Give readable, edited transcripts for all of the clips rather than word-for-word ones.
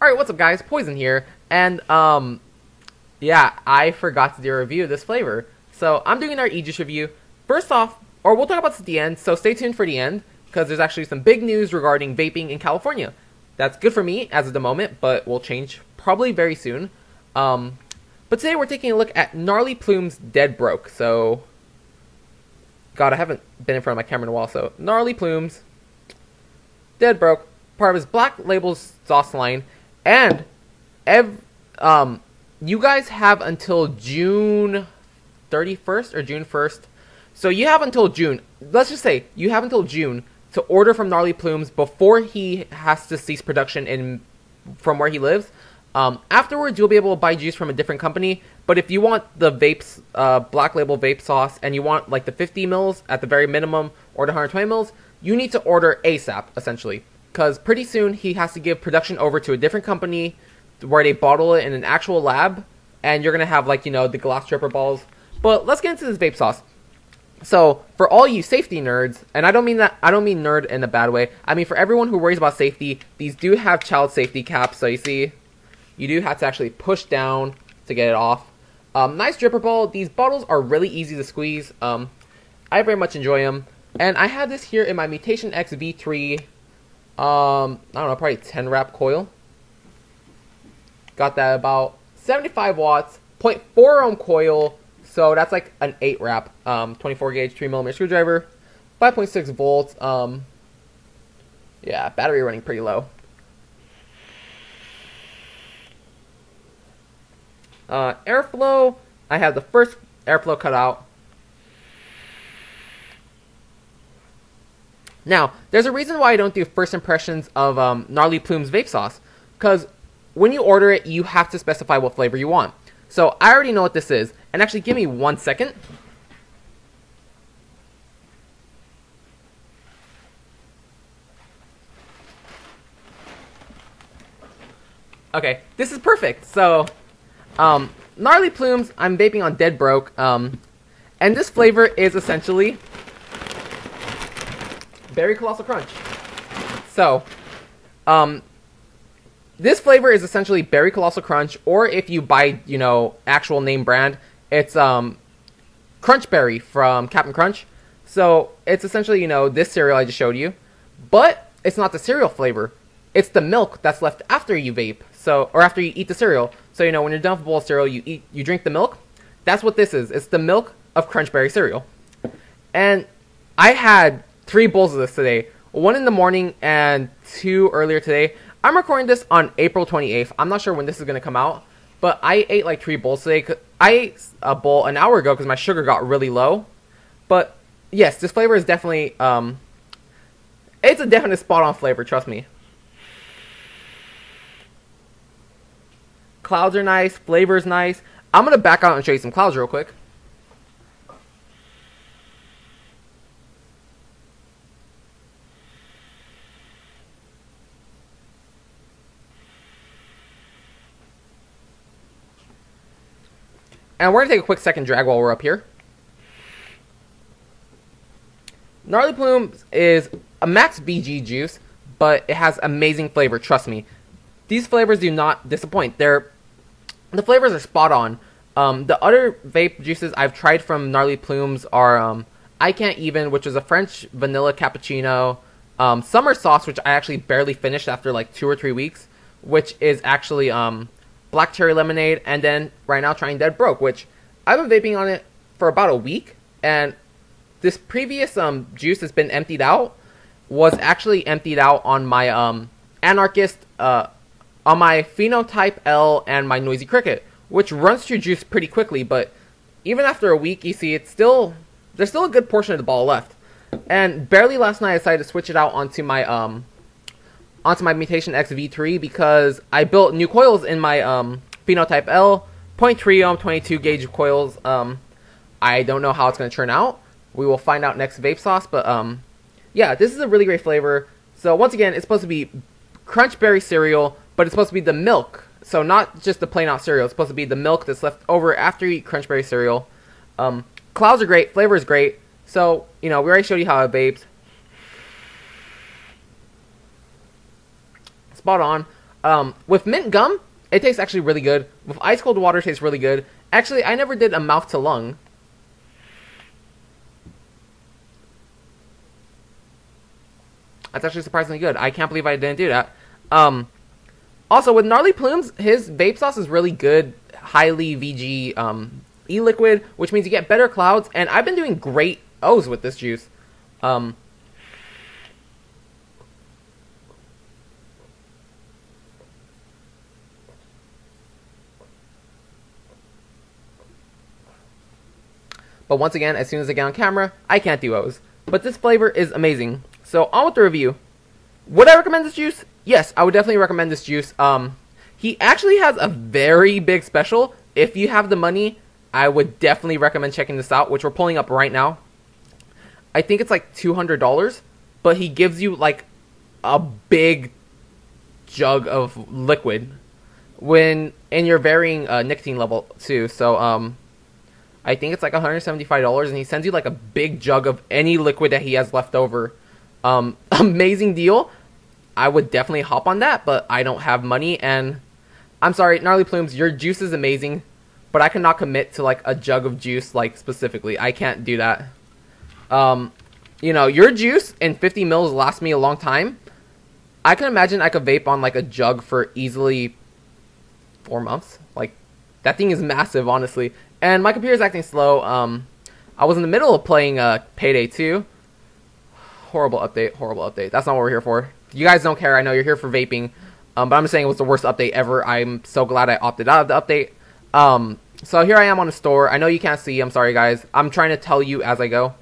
Alright, what's up guys? Poison here, and yeah, I forgot to do a review of this flavor. So I'm doing our e-juice review. First off, or we'll talk about this at the end, so stay tuned for the end, because there's actually some big news regarding vaping in California. That's good for me as of the moment, but will change probably very soon. But today we're taking a look at Gnarly Plumes Dead Broke. So, God, I haven't been in front of my camera in a while, so Gnarly Plumes Dead Broke, part of his Black Label sauce line. And you guys have until June 31st or June 1st. So you have until June. Let's just say you have until June to order from Gnarly Plumes before he has to cease production from where he lives. Afterwards, you'll be able to buy juice from a different company. But if you want the vapes, Black Label vape sauce, and you want like the 50 mils at the very minimum or the 120 mils, you need to order ASAP, essentially. Because pretty soon he has to give production over to a different company where they bottle it in an actual lab, and you're gonna have, like, you know, the glass stripper balls. But let's get into this vape sauce. So for all you safety nerds, and I don't mean nerd in a bad way, I mean for everyone who worries about safety, these do have child safety caps. So you see, you do have to actually push down to get it off. Nice dripper ball. These bottles are really easy to squeeze. I very much enjoy them, and I have this here in my Mutation X V3. I don't know, probably 10 wrap coil. Got that about 75 watts, 0.4 ohm coil, so that's like an 8 wrap, 24 gauge 3mm screwdriver, 5.6 volts, yeah, battery running pretty low. Airflow, I have the first airflow cut out. Now, there's a reason why I don't do first impressions of Gnarly Plumes vape sauce, because when you order it, you have to specify what flavor you want. So I already know what this is, and actually give me 1 second. Okay, this is perfect. So, Gnarly Plumes, I'm vaping on Dead Broke, and this flavor is essentially Berry Colossal Crunch. So, this flavor is essentially Berry Colossal Crunch, or if you buy, you know, actual name brand, it's Crunch Berry from Cap'n Crunch. So it's essentially, you know, this cereal I just showed you, but it's not the cereal flavor. It's the milk that's left after you vape, so, or after you eat the cereal. So, you know, when you're done with a bowl of cereal, you drink the milk. That's what this is. It's the milk of Crunch Berry cereal. And I had 3 bowls of this today. 1 in the morning and 2 earlier today. I'm recording this on April 28th. I'm not sure when this is going to come out, but I ate like 3 bowls today. I ate a bowl an hour ago because my sugar got really low. But yes, this flavor is definitely, it's a definite spot-on flavor, trust me. Clouds are nice, flavor's nice. I'm going to back out and show you some clouds real quick. And we're going to take a quick second drag while we're up here. Gnarly Plumes is a max BG juice, but it has amazing flavor, trust me. These flavors do not disappoint. The flavors are spot on. The other vape juices I've tried from Gnarly Plumes are I Can't Even, which is a French vanilla cappuccino, Summer Sauce, which I actually barely finished after like 2 or 3 weeks, which is actually Black Cherry Lemonade, and then right now trying Dead Broke, which I've been vaping on it for about a week, and this previous juice that's been emptied out was actually emptied out on my Anarchist, on my Phenotype L and my Noisy Cricket, which runs through juice pretty quickly, but even after a week, you see there's still a good portion of the ball left. And barely last night I decided to switch it out onto my Mutation X V3 because I built new coils in my Phenotype L, 0.3 ohm, 22 gauge coils. I don't know how it's going to turn out. We will find out next vape sauce, but yeah, this is a really great flavor. So once again, it's supposed to be Crunch Berry cereal, but it's supposed to be the milk. So not just the plain out cereal. It's supposed to be the milk that's left over after you eat Crunch Berry cereal. Clouds are great. Flavor is great. So, you know, we already showed you how it vapes. Spot on. With mint gum, it tastes actually really good. With ice cold water, it tastes really good. Actually, I never did a mouth to lung. That's actually surprisingly good. I can't believe I didn't do that. Also, with Gnarly Plumes, his vape sauce is really good. Highly VG e-liquid, which means you get better clouds. And I've been doing great O's with this juice. But once again, as soon as I get on camera, I can't do O's. But this flavor is amazing. So on with the review. Would I recommend this juice? Yes, I would definitely recommend this juice. He actually has a very big special. If you have the money, I would definitely recommend checking this out, which we're pulling up right now. I think it's like $200, but he gives you like a big jug of liquid and you're varying nicotine level too. So I think it's like $175, and he sends you like a big jug of any liquid that he has left over. Amazing deal. I would definitely hop on that, but I don't have money, and I'm sorry, Gnarly Plumes, your juice is amazing, but I cannot commit to like a jug of juice, like specifically. I can't do that. You know, your juice in 50 mils lasts me a long time. I can imagine I could vape on like a jug for easily 4 months. Like, that thing is massive, honestly. And my computer's acting slow. I was in the middle of playing Payday 2. Horrible update, horrible update. That's not what we're here for. You guys don't care. I know you're here for vaping. But I'm just saying it was the worst update ever. I'm so glad I opted out of the update. So here I am on the store. I know you can't see. I'm sorry, guys. I'm trying to tell you as I go.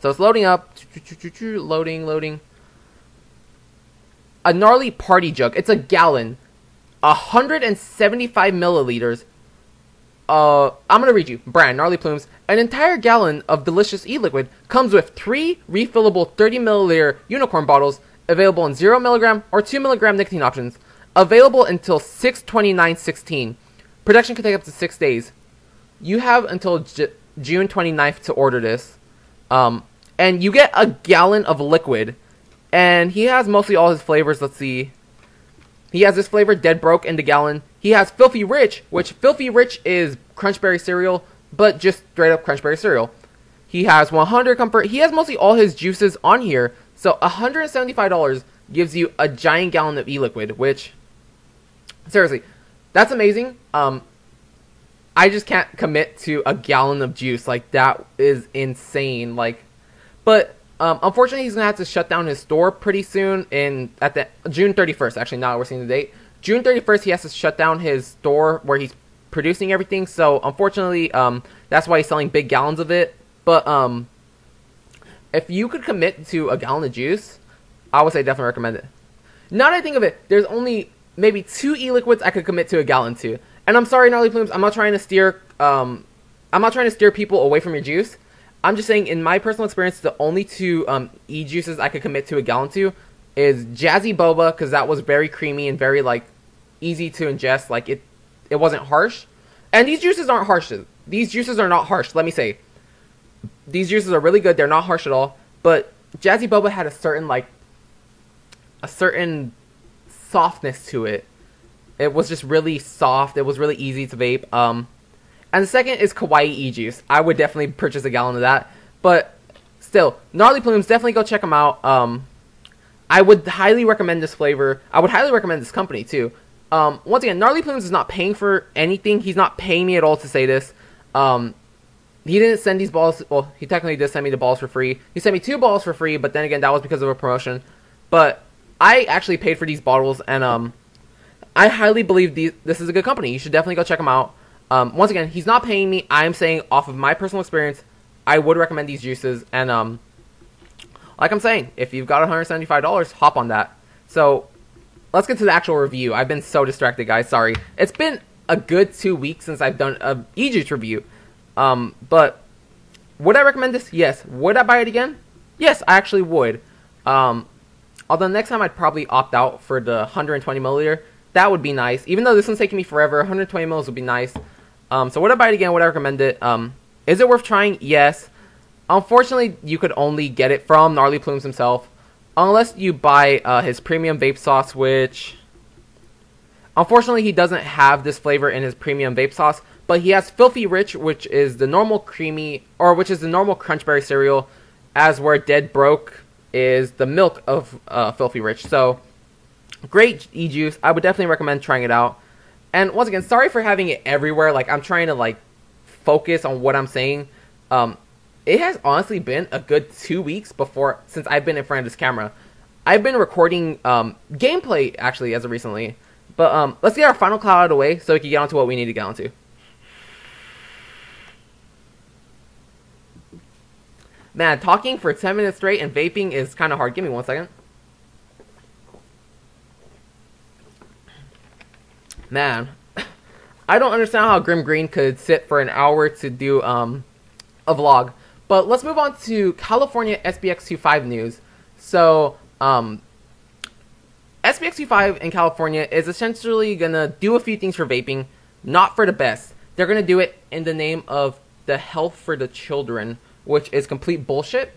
So it's loading up. Loading. A Gnarly Party Jug. It's a gallon. 175 milliliters. I'm going to read you. Brand, Gnarly Plumes. An entire gallon of delicious e-liquid comes with 3 refillable 30 milliliter unicorn bottles, available in 0 milligram or 2 milligram nicotine options. Available until 6/29/16. Production can take up to 6 days. You have until June 29th to order this. And you get a gallon of liquid. And he has mostly all his flavors. Let's see. He has this flavor, Dead Broke, in the gallon. He has Filthy Rich, which Filthy Rich is Crunchberry cereal, but just straight up Crunchberry cereal. He has 100 Comfort. He has mostly all his juices on here. So $175 gives you a giant gallon of e-liquid, which, seriously, that's amazing. I just can't commit to a gallon of juice. Like, that is insane. Like, but unfortunately, he's gonna have to shut down his store pretty soon. At the June 31st. Actually, now we're seeing the date. June 31st, he has to shut down his store where he's producing everything. So unfortunately, that's why he's selling big gallons of it. But if you could commit to a gallon of juice, I would say definitely recommend it. Now that I think of it, there's only maybe 2 e-liquids I could commit to a gallon to. And I'm sorry, Gnarly Plumes, I'm not trying to steer people away from your juice. I'm just saying, in my personal experience, the only 2 e-juices I could commit to a gallon to is Jazzy Boba, because that was very creamy and very like easy to ingest. Like, it wasn't harsh. And these juices aren't harsh. These juices are not harsh. Let me say, these juices are really good. They're not harsh at all. But Jazzy Boba had a certain softness to it. It was just really soft. It was really easy to vape. And the second is Kawaii E-Juice. I would definitely purchase a gallon of that. But still, Gnarly Plumes, definitely go check them out. I would highly recommend this flavor. I would highly recommend this company too. Once again, Gnarly Plumes is not paying for anything. He's not paying me at all to say this. He didn't send these balls. Well, he technically did send me the balls for free. He sent me 2 balls for free, but then again, that was because of a promotion. But I actually paid for these bottles, and I highly believe this is a good company. You should definitely go check them out. Once again, he's not paying me. I'm saying off of my personal experience, I would recommend these juices. And like I'm saying, if you've got $175, hop on that. So let's get to the actual review. I've been so distracted, guys. Sorry. It's been a good 2 weeks since I've done a e-juice review. But would I recommend this? Yes. Would I buy it again? Yes, I actually would. Although next time I'd probably opt out for the 120 milliliter. That would be nice. Even though this one's taking me forever, 120 mils would be nice. So would I buy it again? Would I recommend it? Is it worth trying? Yes. Unfortunately, you could only get it from Gnarly Plumes himself. Unless you buy his premium vape sauce, which Unfortunately, he doesn't have this flavor in his premium vape sauce, but he has Filthy Rich, which is the normal which is the normal Crunchberry cereal, as where Dead Broke is the milk of Filthy Rich. So, great e-juice. I would definitely recommend trying it out. And once again, sorry for having it everywhere. Like, I'm trying to, like, focus on what I'm saying. It has honestly been a good 2 weeks since I've been in front of this camera. I've been recording gameplay, actually, as of recently. But let's get our final cloud out of the way so we can get on to what we need to get onto. Man, talking for 10 minutes straight and vaping is kind of hard. Give me 1 second. Man, I don't understand how Grim Green could sit for an hour to do a vlog. But let's move on to California SBX25 news. So, SBX25 in California is essentially going to do a few things for vaping, not for the best. They're going to do it in the name of the health for the children, which is complete bullshit.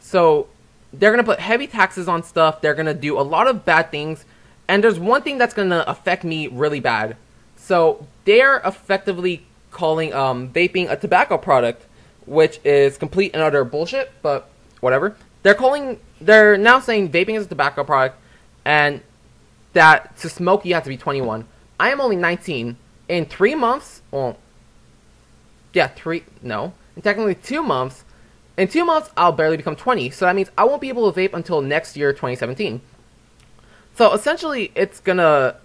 So, they're going to put heavy taxes on stuff. They're going to do a lot of bad things. And there's one thing that's going to affect me really bad. So, they're effectively calling vaping a tobacco product, which is complete and utter bullshit, but whatever. They're now saying vaping is a tobacco product, and that to smoke you have to be 21. I am only 19. In 3 months, well, yeah, in technically 2 months, in 2 months I'll barely become 20, so that means I won't be able to vape until next year, 2017. So essentially, it's gonna,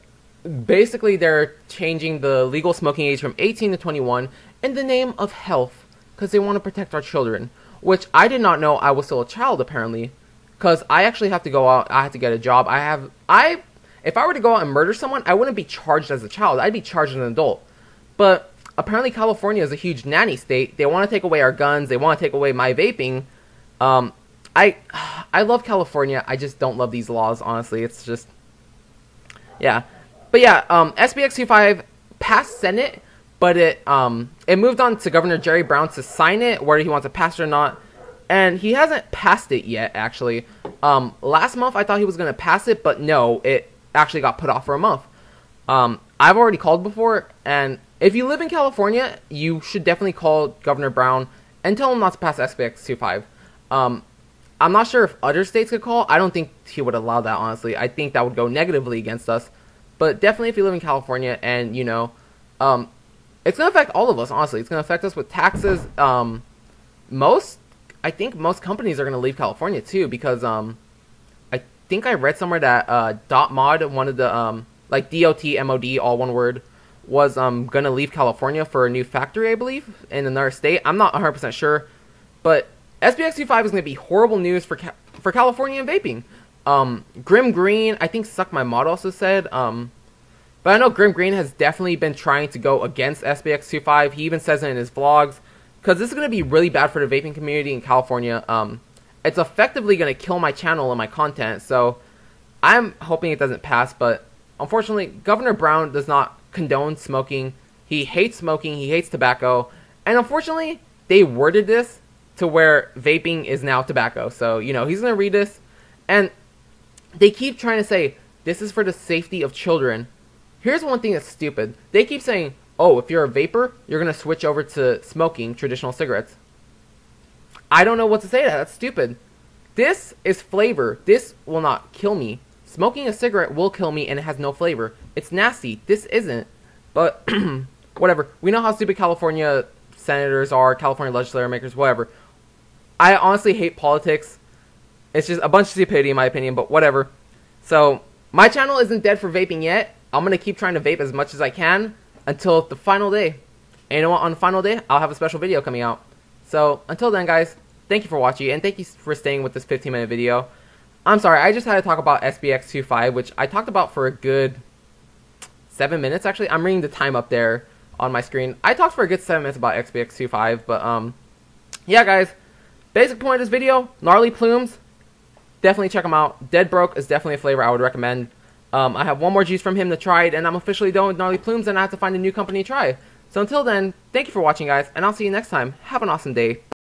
basically they're changing the legal smoking age from 18 to 21 in the name of health, because they want to protect our children, which I did not know I was still a child, apparently, because I actually have to go out, I have to get a job, if I were to go out and murder someone, I wouldn't be charged as a child, I'd be charged as an adult. But apparently California is a huge nanny state. They want to take away our guns, they want to take away my vaping. I love California, I just don't love these laws, honestly, it's just, yeah. But yeah, SBX25 passed Senate, but it moved on to Governor Jerry Brown to sign it, whether he wants to pass it or not. And he hasn't passed it yet, actually. Last month, I thought he was going to pass it, but no, it actually got put off for a month. I've already called before, and if you live in California, you should definitely call Governor Brown and tell him not to pass SBX25. I'm not sure if other states could call. I don't think he would allow that, honestly. I think that would go negatively against us. But definitely if you live in California and, you know, it's going to affect all of us, honestly. It's going to affect us with taxes. I think most companies are going to leave California, too, because I think I read somewhere that .mod, one of the, like DOT, MOD, all one word, was going to leave California for a new factory, I believe, in another state. I'm not 100% sure, but SBX25 is going to be horrible news for California and vaping. Grim Green, I think Suck My Mod also said, but I know Grim Green has definitely been trying to go against SBX25. He even says it in his vlogs, because this is going to be really bad for the vaping community in California. It's effectively going to kill my channel and my content, so I'm hoping it doesn't pass, but unfortunately, Governor Brown does not condone smoking. He hates smoking, he hates tobacco, and unfortunately, they worded this to where vaping is now tobacco, so, you know, he's going to read this, and they keep trying to say, this is for the safety of children. Here's one thing that's stupid. They keep saying, oh, if you're a vapor, you're going to switch over to smoking traditional cigarettes. I don't know what to say to that. That's stupid. This is flavor. This will not kill me. Smoking a cigarette will kill me and it has no flavor. It's nasty. This isn't. But, whatever. We know how stupid California senators are, California legislator makers, whatever. I honestly hate politics. It's just a bunch of stupidity in my opinion, but whatever. So, my channel isn't dead for vaping yet. I'm going to keep trying to vape as much as I can until the final day. And you know what? On the final day, I'll have a special video coming out. So, until then, guys, thank you for watching, and thank you for staying with this 15-minute video. I'm sorry, I just had to talk about SBX25, which I talked about for a good 7 minutes, actually. I'm reading the time up there on my screen. I talked for a good 7 minutes about SBX25, but, yeah, guys. Basic point of this video, Gnarly Plumes. Definitely check them out. Dead Broke is definitely a flavor I would recommend. I have one more juice from him to try it, and I'm officially done with Gnarly Plumes, and I have to find a new company to try. So until then, thank you for watching, guys, and I'll see you next time. Have an awesome day.